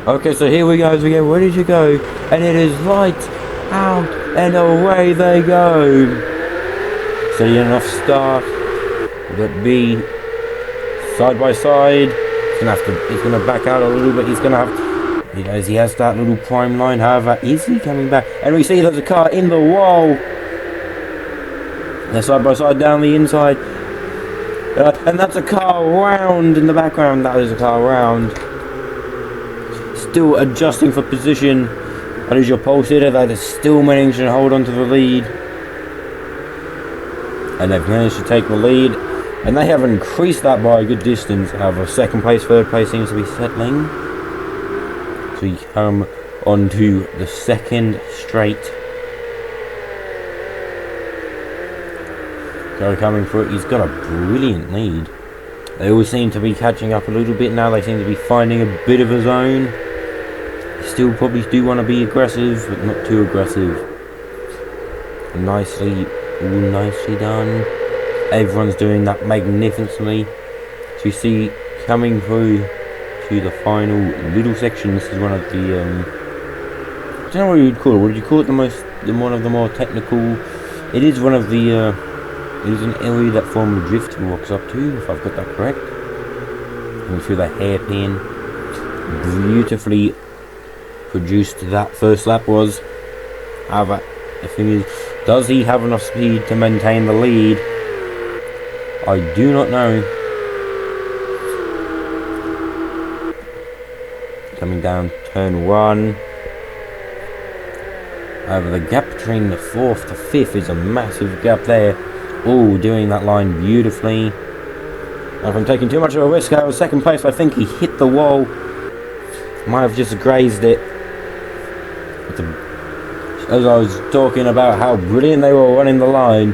Okay, so here we go as we go. Where did you go? And it is light out and away they go. Steady enough start, but B side by side. He's gonna back out a little bit. He's gonna have, he has that little prime line. However, is he coming back? And we see there's a car in the wall. They're side by side down the inside, and that's a car round in the background. That is a car round. Still adjusting for position. That is your pulse hitter. That is still managing to hold on to the lead. And they've managed to take the lead. And they have increased that by a good distance. However, second place, third place seems to be settling. So we come on to the second straight. Go coming through. He's got a brilliant lead. They all seem to be catching up a little bit now. They seem to be finding a bit of a zone. Still probably do want to be aggressive, but not too aggressive. Nicely done. Everyone's doing that magnificently. So you see, coming through to the final little section. This is one of the I don't know what you would call it. Would you call it one of the more technical? It is one of the it is an area that Formula Drift walks up to, if I've got that correct. Going through the hairpin. Beautifully produced that first lap was. However, the thing is, does he have enough speed to maintain the lead? I do not know. Coming down turn 1. However, the gap between the 4th to 5th is a massive gap there. Oh, doing that line beautifully. Now, if I'm taking too much of a risk, I was second place. I think he hit the wall. Might have just grazed it. As I was talking about how brilliant they were running the line,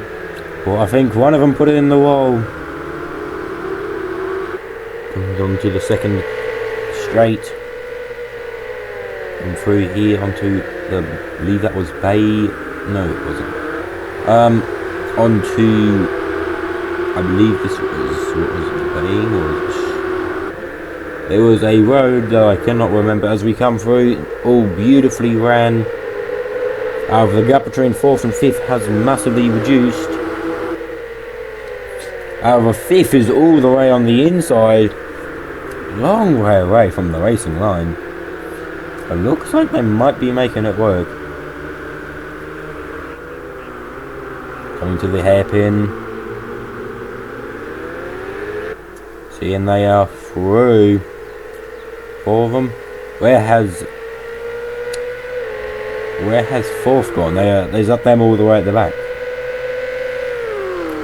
well, I think one of them put it in the wall. Comes on to the second straight. And through here onto the, I believe that was Bay. No, it wasn't. Onto, I believe this was, what was it, Bay? Or was it, there was a road that I cannot remember as we come through. All beautifully ran. However, the gap between 4th and 5th has massively reduced. However, 5th is all the way on the inside. Long way away from the racing line. It looks like they might be making it work. Coming to the hairpin. Seeing they are through. 4 of them. Where has 4th gone? There's up them all the way at the back.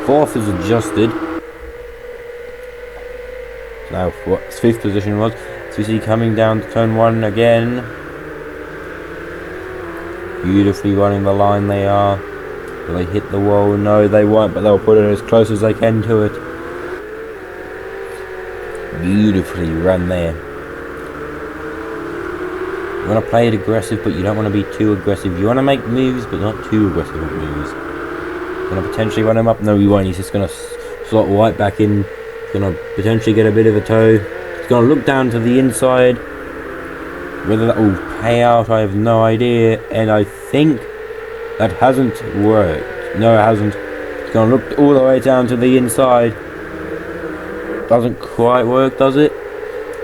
4th is adjusted. Now what 5th position was. So you see coming down to turn 1 again. Beautifully running the line they are. Will they hit the wall? No, they won't, but they'll put it as close as they can to it. Beautifully run there. You want to play it aggressive, but you don't want to be too aggressive. You want to make moves, but not too aggressive moves. You want to potentially run him up? No, you won't. He's just going to slot right back in. He's going to potentially get a bit of a toe. He's going to look down to the inside. Whether that will pay out, I have no idea. And I think that hasn't worked. No, it hasn't. He's going to look all the way down to the inside. Doesn't quite work, does it?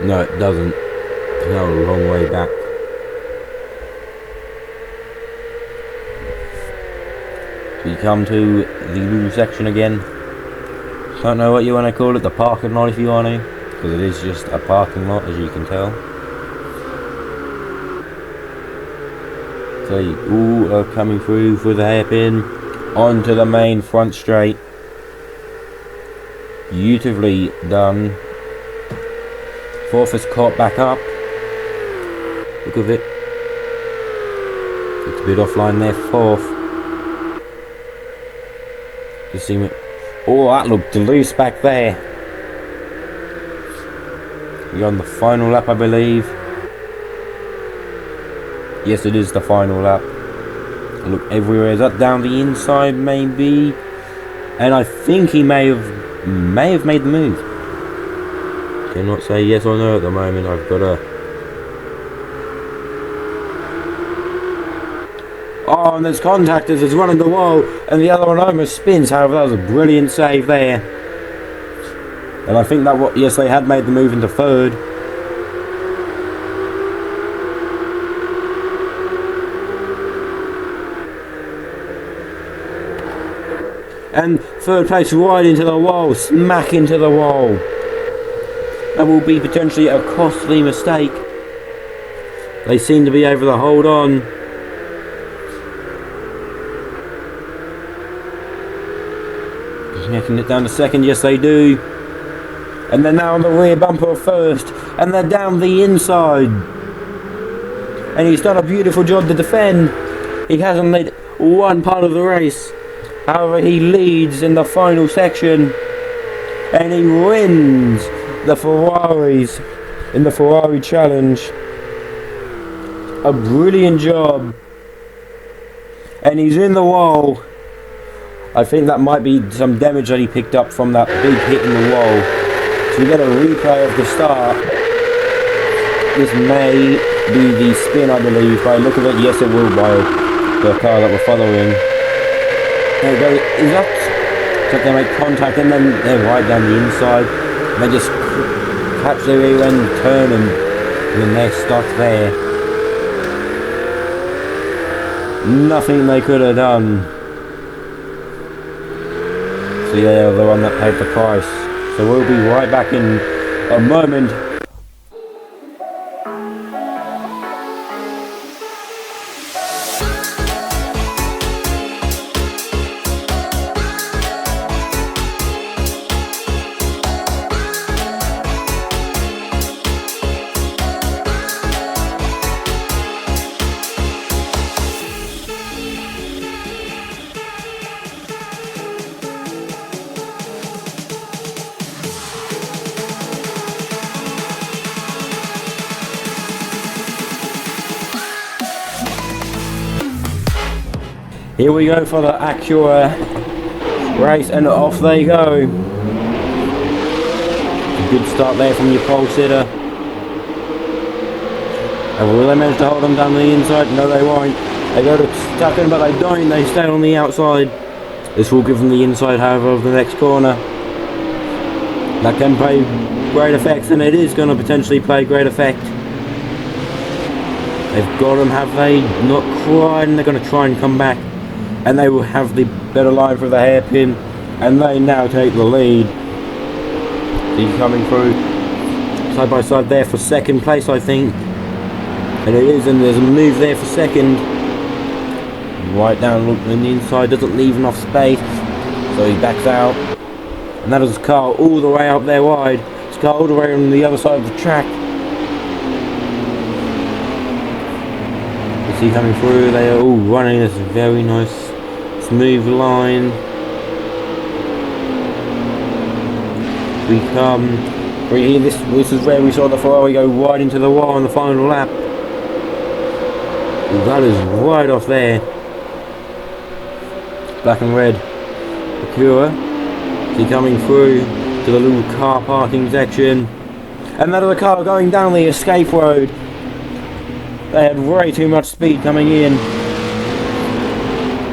No, it doesn't. It's now a long way back. We come to the little section again. Don't know what you want to call it, the parking lot if you want to, because it is just a parking lot, as you can tell. So you all are coming through for the hairpin onto the main front straight. Beautifully done. 4th is caught back up. Look at it. It's a bit offline there. 4th. Just see me. Oh, that looked loose back there. We're on the final lap, I believe. Yes, it is the final lap. Look everywhere. Is that down the inside, maybe? And I think he may have made the move. Cannot say yes or no at the moment. I've got to Oh, and there's contact as it's running the wall, and the other one almost spins. However, that was a brilliant save there. And I think that yes, they had made the move into third. And third place right into the wall, smack into the wall. That will be potentially a costly mistake. They seem to be able to hold on. Just making it down to second, yes they do. And they're now on the rear bumper of first, and they're down the inside. And he's done a beautiful job to defend. He hasn't led one part of the race. However, he leads in the final section, and he wins the Ferraris in the Ferrari Challenge. A brilliant job, and he's in the wall. I think that might be some damage that he picked up from that big hit in the wall. So we get a replay of the start. This may be the spin, I believe. By the look of it, yes it will, by the car that we're following. There we go, is that? So they make contact and then they're right down the inside. They just catch their rear end, turn, and then they're stuck there. Nothing they could have done. So yeah, they're the one that paid the price. So we'll be right back in a moment. Here we go for the Acura race, and off they go. A good start there from your pole sitter. And will they manage to hold them down the inside? No, they won't. They go to tuck in, but they don't. They stay on the outside. This will give them the inside, however, of the next corner. That can play great effects, and it is going to potentially play great effect. They've got them, have they? Not quite, and they're going to try and come back. And they will have the better line for the hairpin, and they now take the lead. He's coming through side by side there for second place, I think. And it is, and there's a move there for second. Right down, look, on the inside, doesn't leave enough space, so he backs out. And that is Carl all the way up there wide. It's Carl all the way on the other side of the track. You see coming through, they are all running this very nice smooth line. We come this is where we saw the Ferrari go right into the wall on the final lap. That is right off there. Black and red Acura. See coming through to the little car parking section. Another car going down the escape road. They had way too much speed coming in.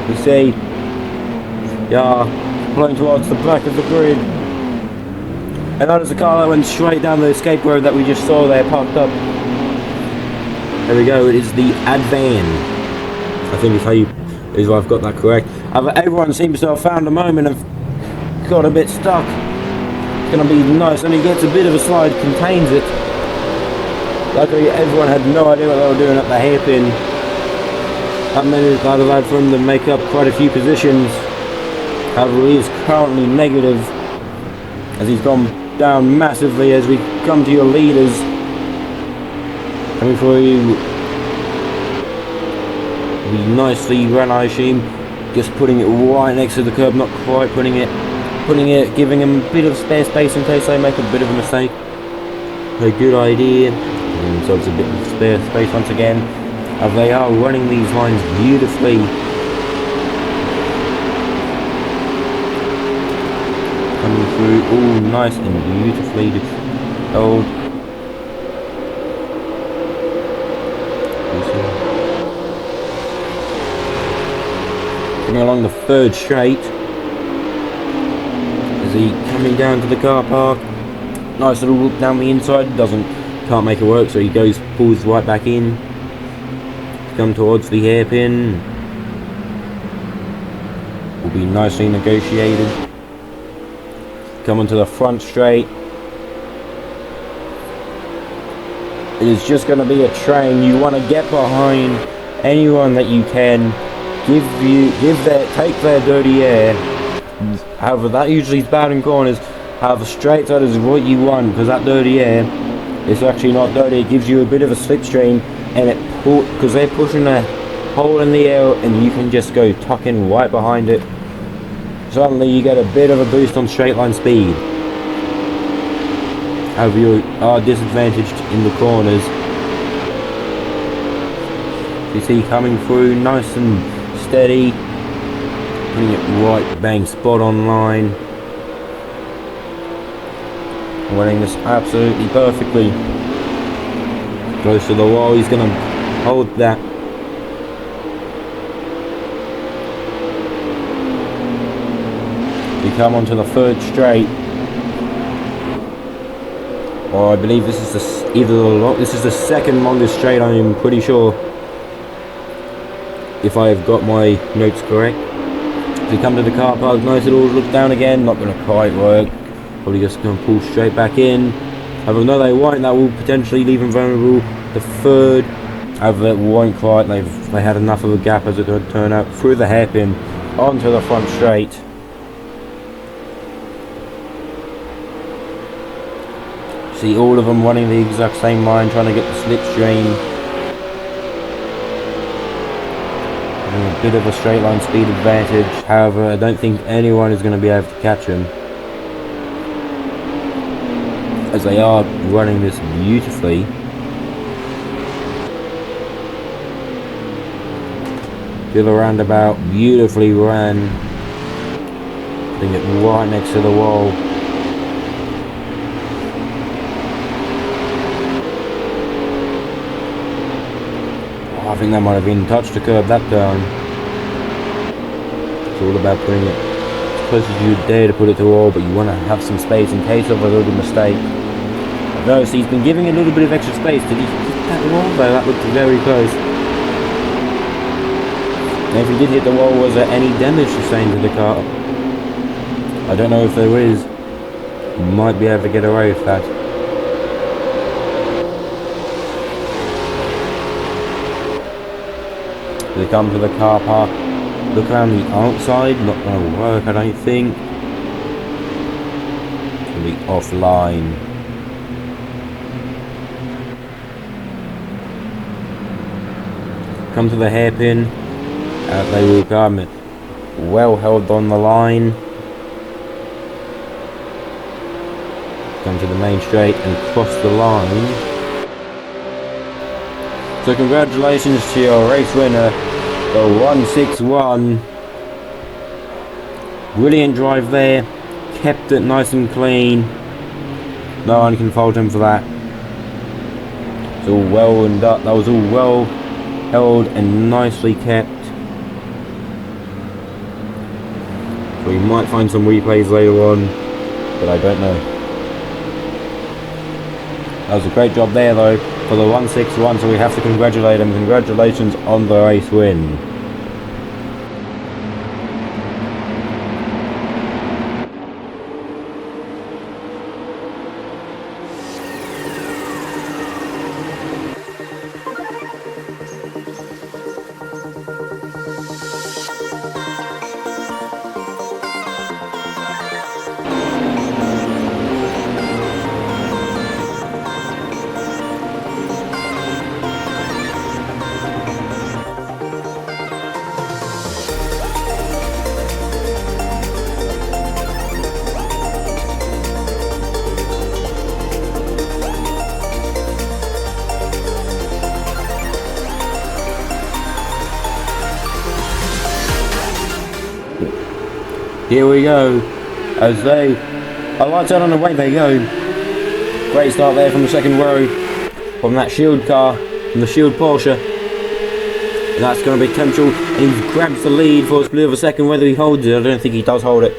You see, yeah, pulling towards the back of the grid. And that is the car that went straight down the escape road that we just saw there, parked up. There we go, it is the Advan. I think is I've got that correct. Everyone seems to have found a moment and got a bit stuck. It's going to be nice, and he gets a bit of a slide, contains it. Luckily, everyone had no idea what they were doing at the hairpin. That might have allowed for him to make up quite a few positions. However, he is currently negative as he's gone down massively. As we come to your leaders, coming for you, we nicely ran, I assume, just putting it right next to the curb, not quite putting it, giving him a bit of spare space in case they make a bit of a mistake. A good idea. Giving themselves a bit of spare space once again, as they are running these lines beautifully. Coming through all nice and beautifully held. Coming along the third straight. Is he coming down to the car park? Nice little look down the inside. Can't make it work, so he pulls right back in. Come towards the hairpin. Will be nicely negotiated. Coming to the front straight. It is just going to be a train. You want to get behind anyone that you can. Take their dirty air. However, that usually is bad in corners. However, straight side is what you want, because that dirty air, it's actually not dirty. It gives you a bit of a slipstream, and because they're pushing a hole in the air, and you can just go tucking right behind it. Suddenly, you get a bit of a boost on straight line speed. However, you are disadvantaged in the corners. You see coming through nice and steady, putting it right bang spot on line. Running this absolutely perfectly. Close to the wall, he's going to hold that. We come onto the third straight. I believe this is the second longest straight, I'm pretty sure, if I have got my notes correct. We come to the car park, nice little look down again, not going to quite work. Probably just going to pull straight back in. However, no, they won't. That will potentially leave them vulnerable. The third, however, it won't quite. They had enough of a gap, as it would turn out, through the hairpin onto the front straight. See all of them running the exact same line, trying to get the slipstream. And a bit of a straight line speed advantage. However, I don't think anyone is going to be able to catch them, as they are running this beautifully. To the roundabout, beautifully ran. Putting it right next to the wall. I think that might have been touch to curb that down. It's all about putting it as close as you dare to put it to the wall, but you want to have some space in case of a little mistake. No, so he's been giving a little bit of extra space. Did he hit that wall though? That looked very close. And if he did hit the wall, was there any damage sustained to the car? I don't know if there is. He might be able to get away with that. They come to the car park, look around the outside, not going to work, I don't think. It'll be offline. Come to the hairpin, out they will come. Well held on the line. Come to the main straight and cross the line. So congratulations to your race winner, the 161. Brilliant drive there, kept it nice and clean. No one can fault him for that. It's all well and that was all well held and nicely kept. So we might find some replays later on, but I don't know. That was a great job there though for the 161, so we have to congratulate him. Congratulations on the race win. Here we go, as they are lights out on the way they go. Great start there from the second row, from that Shield car, from the Shield Porsche. That's going to be potential, and he grabs the lead for a split of a second. Whether he holds it, I don't think he does hold it.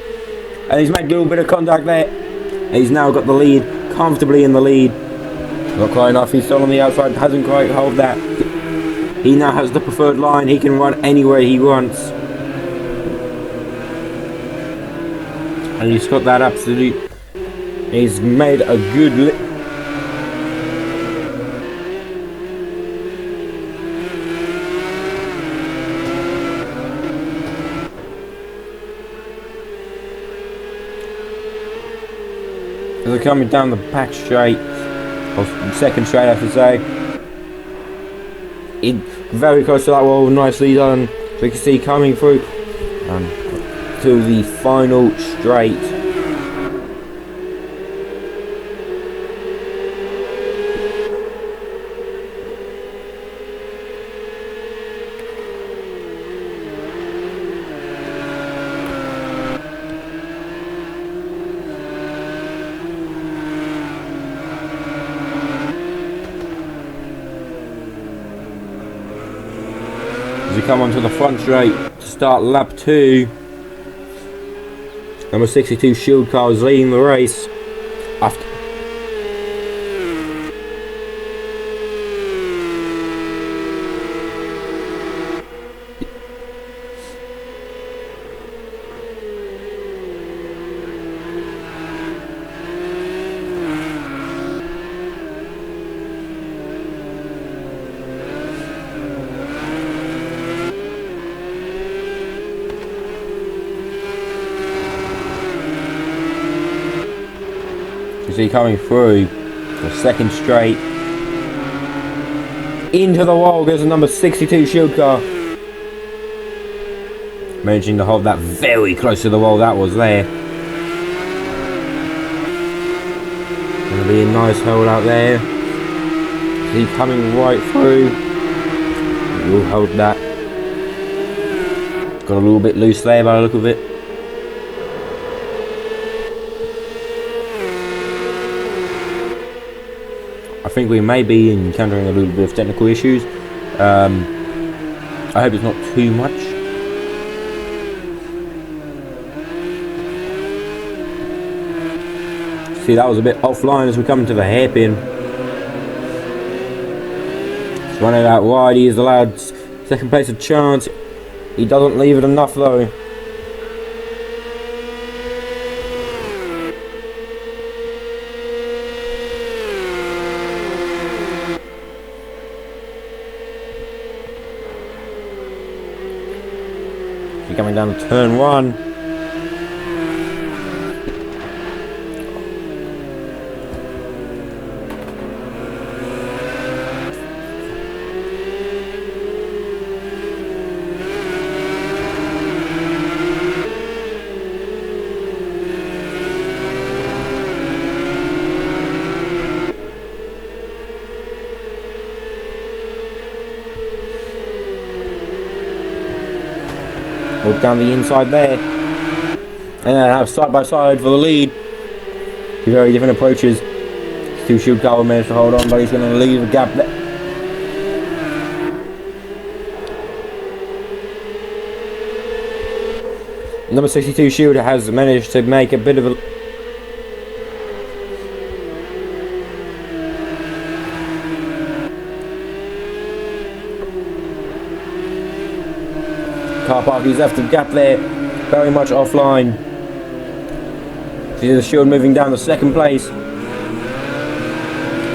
And he's made a little bit of contact there. And he's now got the lead, comfortably in the lead. Not quite enough, he's still on the outside, hasn't quite held that. He now has the preferred line, he can run anywhere he wants. And he's got that absolute... He's made a good... As they're coming down the back straight, or second straight I should say, very close to that wall, nicely done. So you can see coming through to the final straight. As we come onto the front straight to start lap 2. Number 62 Shield Car is leading the race. After you see coming through the second straight into the wall goes the number 62 Shield Car, managing to hold that very close to the wall. That was there. Gonna be a nice hold out there. See coming right through. We'll hold that. Got a little bit loose there by the look of it. I think we may be encountering a little bit of technical issues. I hope it's not too much. See, that was a bit offline as we come to the hairpin. He's running out wide. He is allowed second place a chance. He doesn't leave it enough though. Coming down to turn 1. Walk down the inside there, and then have side by side for the lead. Two very different approaches. Two Shield Car will manage to hold on, but he's going to leave a gap there. Number 62 Shield has managed to make a bit of a car park. He's left a gap there, very much offline. See the Shield moving down to second place.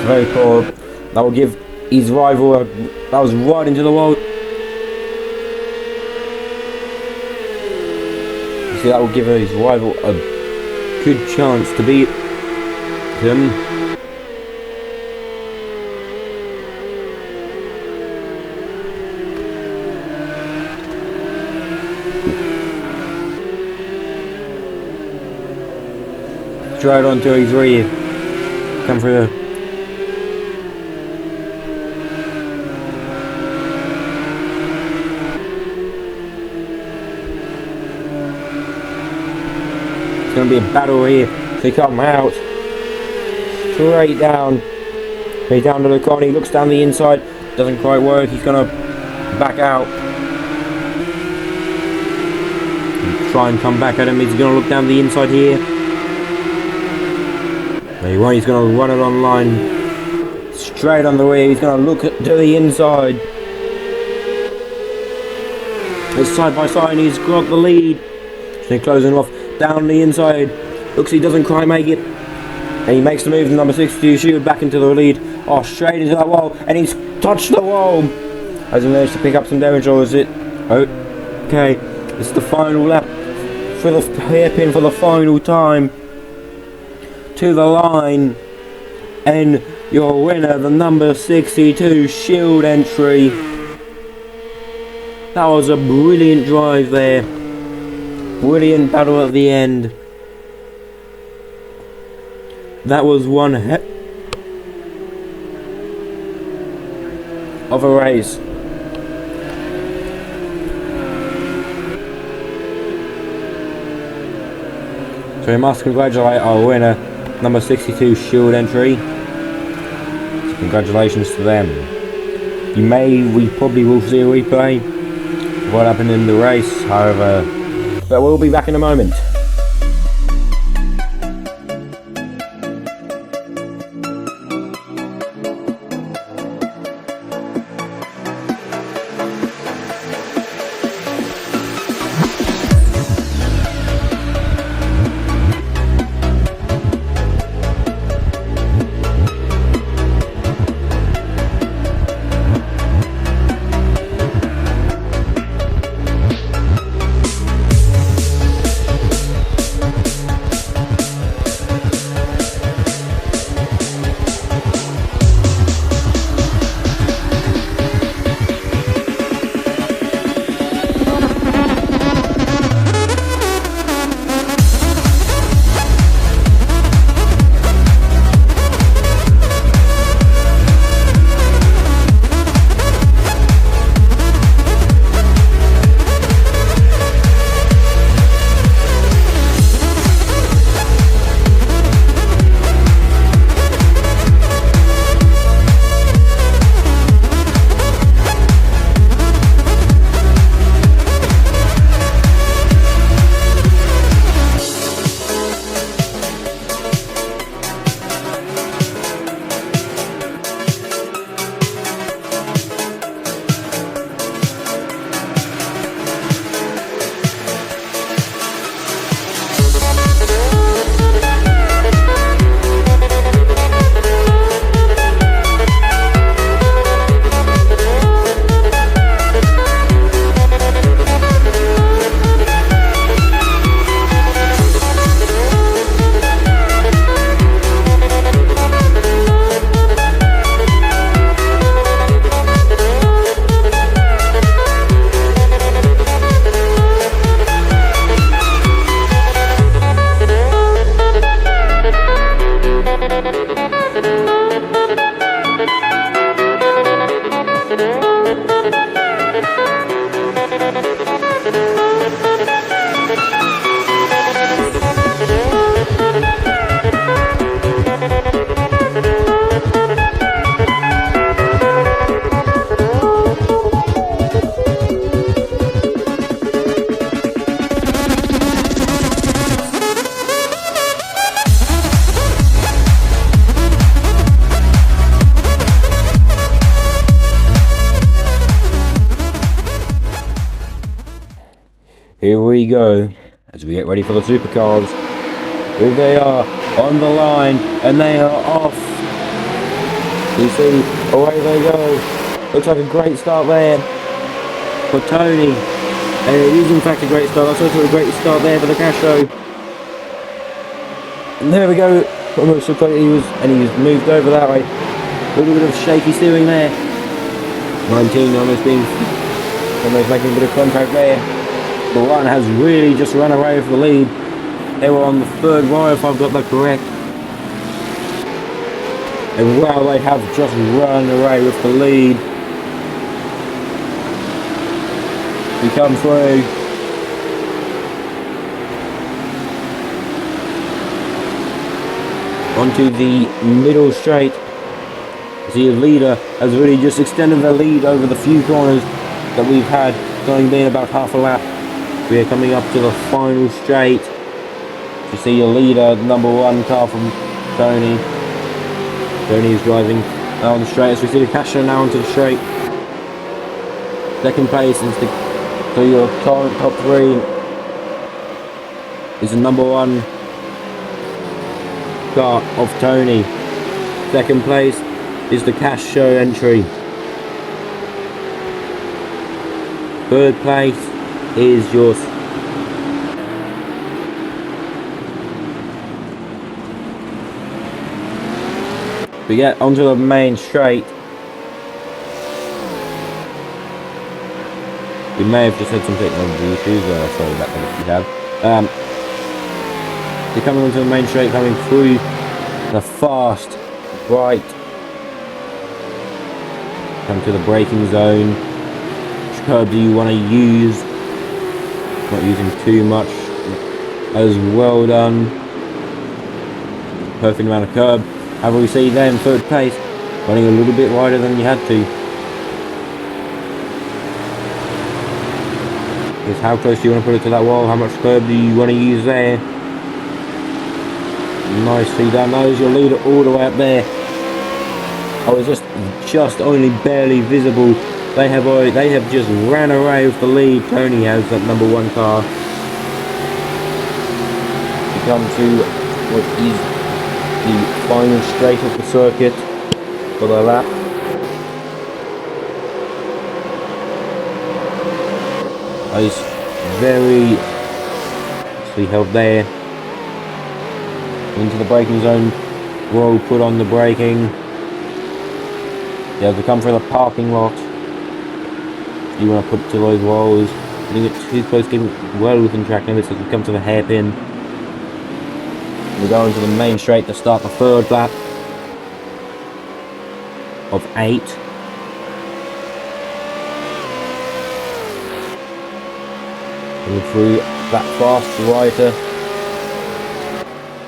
Very poor. That will give his rival that was right into the wall. See, that will give his rival a good chance to beat him. Straight onto his rear. Come through. It's going to be a battle here. They come out. Straight down. He's down to the corner. He looks down the inside. Doesn't quite work. He's going to back out. Try and come back at him. He's going to look down the inside here. No, he won't. He's going to run it on line. Straight on the rear. He's going to look to the inside. It's side by side and he's got the lead. He's closing off down the inside. Looks he doesn't quite make it. And he makes the move. Number 62 Shield back into the lead. Oh, straight into that wall. And he's touched the wall. Has he managed to pick up some damage, or is it? Okay. It's the final lap for the hairpin for the final time. To the line. And your winner, the number 62 Shield entry. That was a brilliant drive there. Brilliant battle at the end. That was one heck of a race. So we must congratulate our winner, number 62 Shield entry. So congratulations to them. We probably will see a replay of what happened in the race, however, but we'll be back in a moment. Here we go, as we get ready for the supercars. Here they are, on the line, and they are off. You see, away they go. Looks like a great start there for Tony. And it is in fact a great start. That's also a great start there for the Castro. And there we go. Almost looked like he was moved over that way. A little bit of shaky steering there. 19 almost making a bit of contact there. The one has really just run away with the lead. They were on the third row if I've got that correct. And wow, they have just run away with the lead. We come through. Onto the middle straight. The leader has really just extended the lead over the few corners that we've had. It's only been about half a lap. We are coming up to the final straight. You see your leader, number 1 car from Tony. Tony is driving down the straight as we see the Cash Show now onto the straight. Second place is so your current top 3 is the number 1 car of Tony. Second place is the Cash Show entry. Third place is yours. We get onto the main straight. We may have just had some technology issues, sorry about that if we have. You're coming onto the main straight, coming through the fast right. Come to the braking zone. Which curb do you want to use? Not using too much. As well done. Perfect amount of curb. However, we see there in third place, running a little bit wider than you had to. Because how close do you want to put it to that wall? How much curb do you want to use there? Nicely done. That is your leader all the way up there. I was just only barely visible. They have just ran away with the lead. Tony has that number 1 car. We come to what is the final straight of the circuit for the lap. Is very actually held there. Into the braking zone. Well put on the braking. You have to come through the parking lot. You want to put to those walls. Putting it too close, getting well within track limits as we come to the hairpin. We go into the main straight to start the third lap of 8. Coming through that fast righter.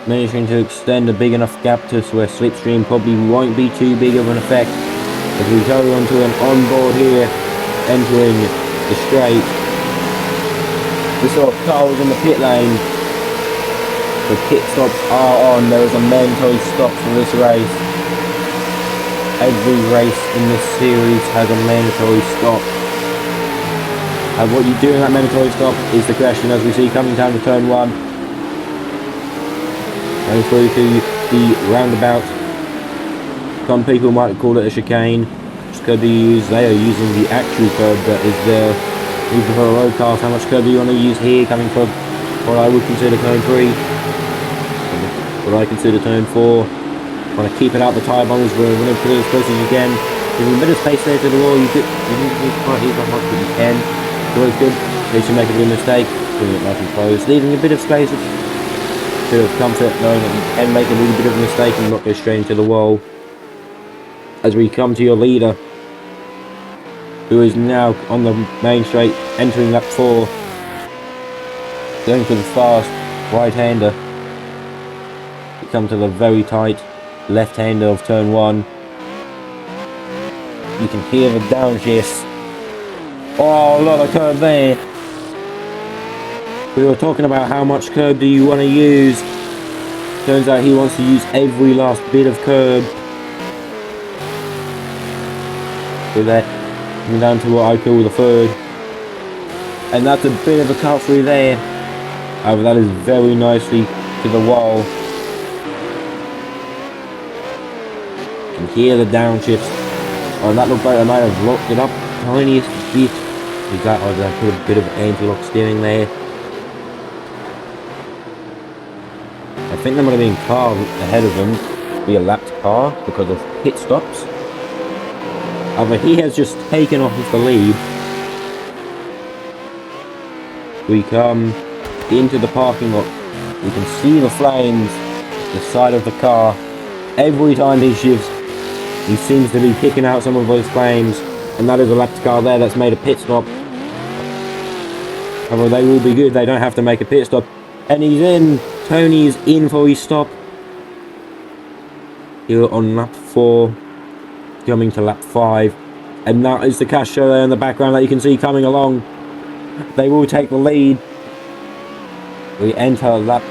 Managing to extend a big enough gap to where slipstream probably won't be too big of an effect. As we go onto an onboard here, entering the straight. We saw cars in the pit lane. The pit stops are on. There is a mandatory stop for this race. Every race in this series has a mandatory stop. And what you do in that mandatory stop is the question, as we see coming down to turn 1. Going through to the roundabout. Some people might call it a chicane. Which curb do you use? They are using the actual curb that is there. Even for a road car, how much curb do you want to use here? Coming from what I would consider turn 3. What I consider turn 4. Want to keep it out the tyre bombs. We're going to put it as close as you can. Give a bit of space there to the wall. You can quite easily as much as you can. It's always good. In case you make a big mistake, putting it nice and close, leaving a bit of space, a bit of comfort, knowing that you can make a little bit of a mistake and not go straight into the wall. As we come to your leader, who is now on the main straight, entering lap 4, going for the fast right-hander. We come to the very tight left-hander of turn 1. You can hear the downshift. Oh, a lot of curb there. We were talking about how much curb do you want to use. Turns out he wants to use every last bit of curb. With that, coming down to what I call the third. And that's a bit of a cut through there. However, that is very nicely to the wall. You can hear the downshifts. Oh, that looked like I might have locked it up tiniest bit. Is that, or did I put a bit of anti-lock steering there? I think there might have been a car ahead of them, be a lapped car because of pit stops. However, he has just taken off the lead. We come into the parking lot. We can see the flames, the side of the car. Every time he shifts, he seems to be picking out some of those flames. And that is a lapped car there that's made a pit stop. However, they will be good. They don't have to make a pit stop. And he's in. Tony is in for his stop. Here on lap 4. Coming to lap 5. And that is the Castro there in the background that you can see coming along. They will take the lead. We enter lap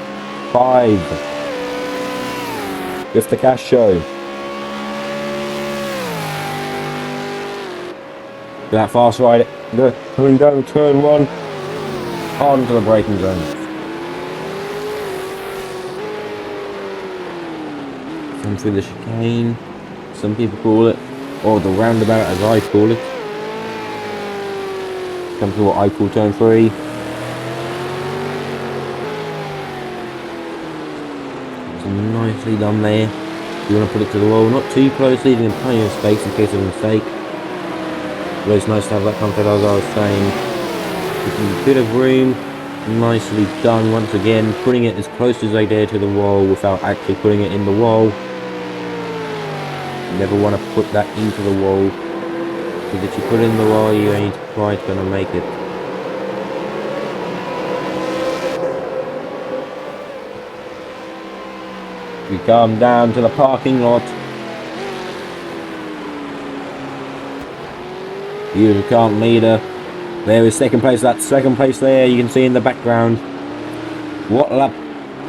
5 with the Castro. That fast ride, coming down turn 1 onto the braking zone. Come through the chicane, some people call it, or the roundabout as I call it. Come to what I call turn 3. So nicely done there. You want to put it to the wall, not too close, leaving plenty of space in case of a mistake. But it's nice to have that comfort, as I was saying. With a bit of room, nicely done once again, putting it as close as they dare to the wall without actually putting it in the wall. You never want to put that into the wall, because if you put it in the wall, you ain't quite going to make it. We come down to the parking lot. You can't leader. There is second place. That second place there you can see in the background. What lap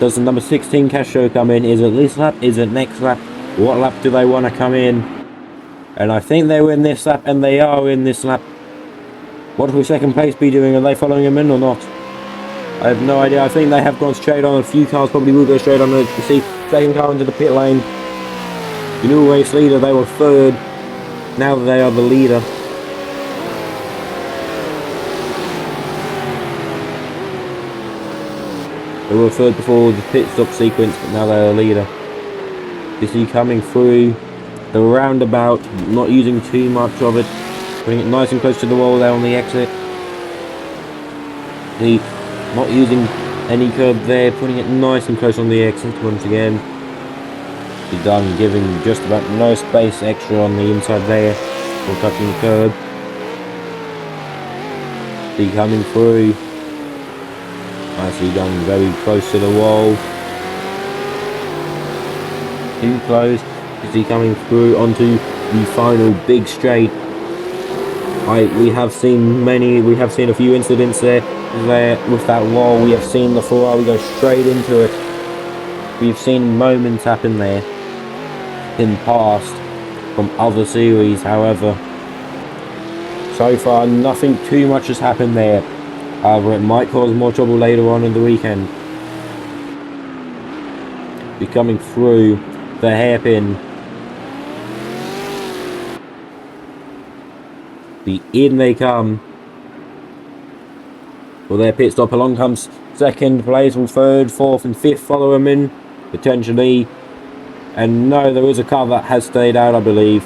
does the number 16 Castro come in? Is it this lap? Is it next lap? What lap do they want to come in? And I think they were in this lap, and they are in this lap. What will second place be doing? Are they following him in or not? I have no idea. I think they have gone straight on. A few cars probably will go straight on. You see, second car into the pit lane. The new race leader, they were third. Now they are the leader. They were third before the pit stop sequence, but now they're the leader. You see coming through the roundabout, not using too much of it, putting it nice and close to the wall there on the exit. See, not using any curb there, putting it nice and close on the exit once again. Be done, giving just about no space extra on the inside there for touching the curb. See coming through. Nicely done, very close to the wall. Too close. You see coming through onto the final big straight. We have seen a few incidents there with that wall. We have seen the Ferrari go straight into it. We've seen moments happen there in past from other series, however. So far, nothing too much has happened there. However, it might cause more trouble later on in the weekend. Be coming through the hairpin. In they come. For their pit stop, along comes second place, and third, fourth and fifth follow them in, potentially. And no, there is a car that has stayed out, I believe.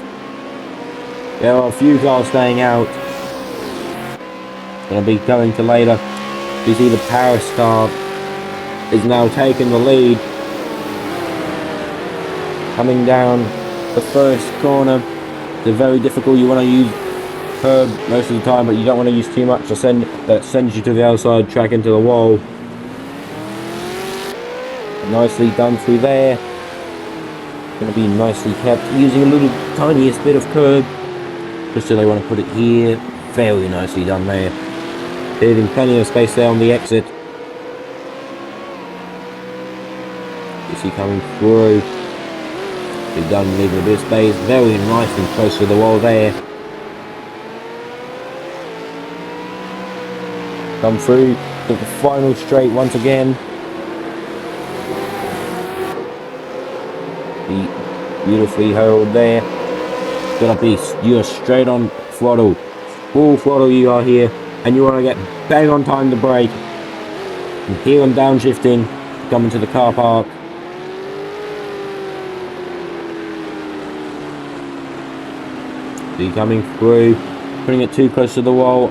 There are a few cars staying out. Gonna be going to later. You see the Paris car is now taking the lead. Coming down the first corner. They're very difficult. You want to use curb most of the time, but you don't want to use too much that sends you to the outside track into the wall. Nicely done through there. Going to be nicely kept, using a little tiniest bit of curb. Just so they want to put it here. Very nicely done there. Leaving plenty of space there on the exit. You see coming through. Be done leaving a bit of space. Very nice and close to the wall there. Come through to the final straight once again. Be beautifully held there. Gonna be you're straight on throttle. Full throttle you are here. And you want to get bang on time to brake. And here on downshifting, coming to the car park. See coming through, putting it too close to the wall.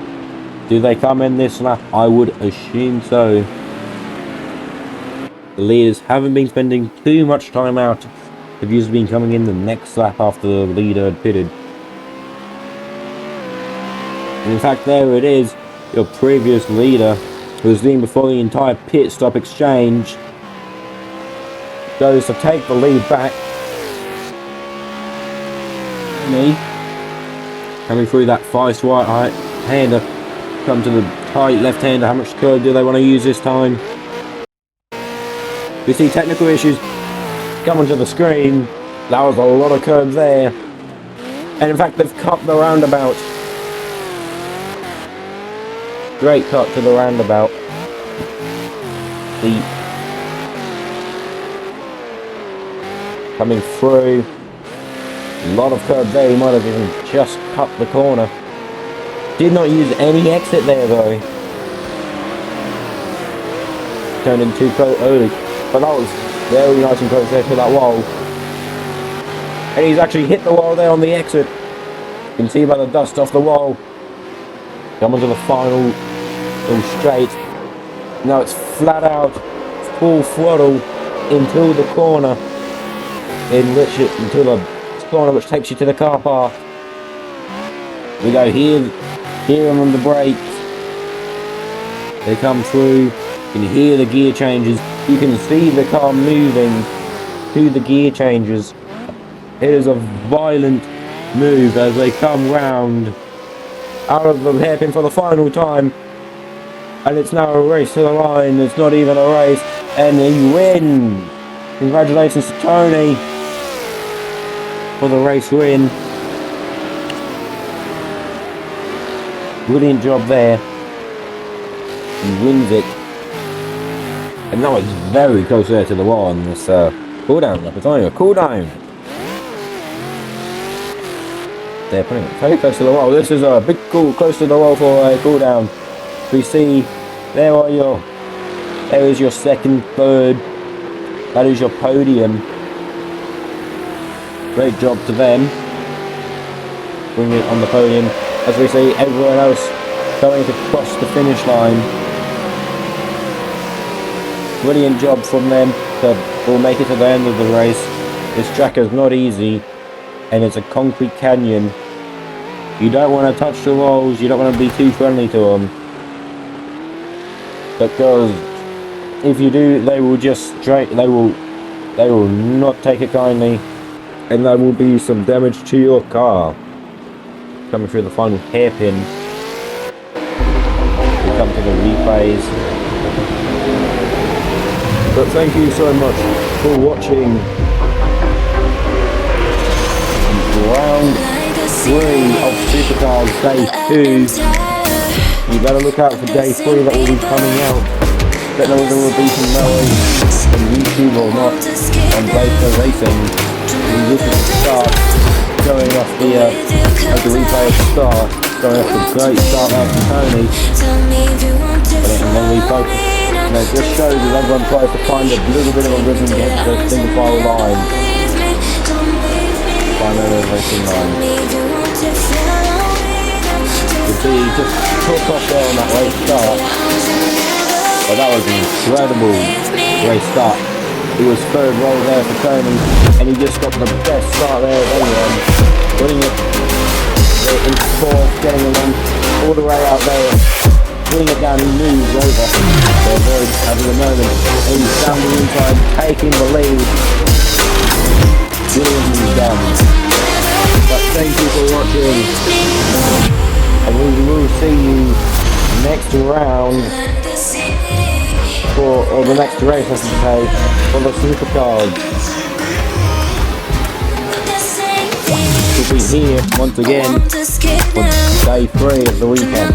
Do they come in this lap? I would assume so. The leaders haven't been spending too much time out. They've usually been coming in the next lap after the leader had pitted. And in fact, there it is. Your previous leader, who was leading before the entire pit stop exchange, goes to take the lead back. Me. Coming through that fast right hander. Come to the tight left hander. How much curve do they want to use this time? We see technical issues coming to the screen. That was a lot of curve there. And in fact, they've cut the roundabout. Great cut to the roundabout. Coming through. A lot of curve there. He might have even just cut the corner. Did not use any exit there though. Turned in too close early. But that was very nice and close there to that wall. And he's actually hit the wall there on the exit. You can see by the dust off the wall. Coming to the final little straight. Now it's flat out, full throttle into the corner. Into the corner which takes you to the car park. We go here on the brakes. They come through. You can hear the gear changes. You can see the car moving to the gear changes. It is a violent move as they come round out of the hairpin for the final time. And it's now a race to the line. It's not even a race. And he wins. Congratulations to Tony for the race win. Brilliant job there. He wins it. And now it's very close there to the wall on this cool down lap. It's only a cool down. They're putting it very close to the wall. This is a big close to the wall for a cool down. We see there is your second, third. That is your podium. Great job to them. Bring it on the podium. As we see everyone else going to cross the finish line. Brilliant job from them. We'll make it to the end of the race. This track is not easy. And it's a concrete canyon. You don't want to touch the walls. You don't want to be too friendly to them. Because if you do, they will not take it kindly, and there will be some damage to your car. Coming through the final hairpin, we come to the replays. But thank you so much for watching round 3 of Supercars Day 2. You better look out for Day 3 that will be coming out. Don't know whether there will be some noise on YouTube or not on Blazer Racing. We look at the start, going off the replay at the start, going off the great start out from Tony. And then we focus. And it just shows as everyone tries to find a little bit of a rhythm to get to the single file line. Final racing line. You see, he just took off there on that late start. But that was an incredible race start. It was third roll there for Tony, and he just got the best start there of anyone. Putting it into fourth, getting along all the way out there. Putting it down, he moves over. They're very having a moment. And he's down the inside, taking the lead. Brilliantly done. But thank you for watching. And we will see you next round or the next race, I should say, for the Supercars. We'll be here once again for Day 3 of the weekend.